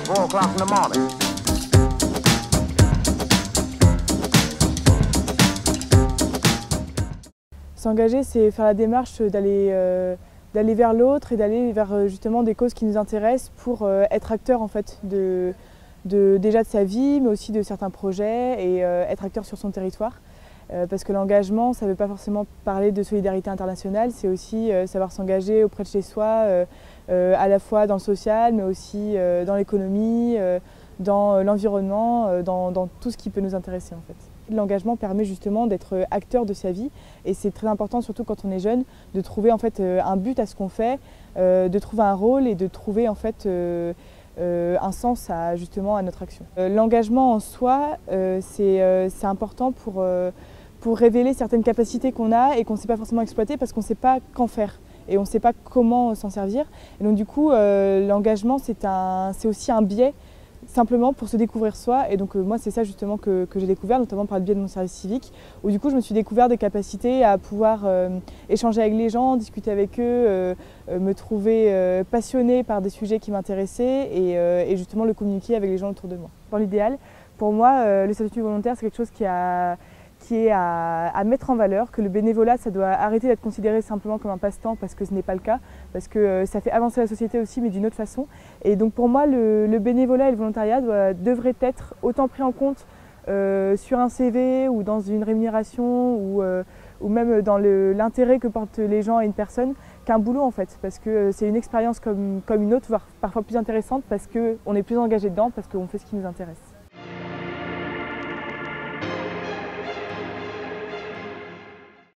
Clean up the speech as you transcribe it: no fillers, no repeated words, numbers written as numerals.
4 o'clock in the morning. S'engager, c'est faire la démarche d'aller vers l'autre et d'aller vers justement des causes qui nous intéressent pour être acteur en fait déjà de sa vie, mais aussi de certains projets et être acteur sur son territoire. Parce que l'engagement, ça ne veut pas forcément parler de solidarité internationale, c'est aussi savoir s'engager auprès de chez soi, à la fois dans le social, mais aussi dans l'économie, dans l'environnement, dans tout ce qui peut nous intéresser en fait. L'engagement permet justement d'être acteur de sa vie et c'est très important, surtout quand on est jeune, de trouver en fait un but à ce qu'on fait, de trouver un rôle et de trouver en fait un sens justement à notre action. L'engagement en soi, c'est important pour révéler certaines capacités qu'on a et qu'on ne sait pas forcément exploiter parce qu'on ne sait pas qu'en faire et on ne sait pas comment s'en servir. Et donc du coup, l'engagement, c'est aussi un biais simplement pour se découvrir soi. Et donc moi, c'est ça justement que j'ai découvert, notamment par le biais de mon service civique, où du coup, je me suis découvert des capacités à pouvoir échanger avec les gens, discuter avec eux, me trouver passionnée par des sujets qui m'intéressaient et justement le communiquer avec les gens autour de moi. Dans l'idéal, pour moi, le statut volontaire, c'est quelque chose qui est à mettre en valeur, que le bénévolat, ça doit arrêter d'être considéré simplement comme un passe-temps parce que ce n'est pas le cas, parce que ça fait avancer la société aussi, mais d'une autre façon. Et donc pour moi, le bénévolat et le volontariat devraient être autant pris en compte sur un CV ou dans une rémunération ou même dans l'intérêt que portent les gens à une personne qu'un boulot en fait, parce que c'est une expérience comme une autre, voire parfois plus intéressante parce qu'on est plus engagé dedans, parce qu'on fait ce qui nous intéresse.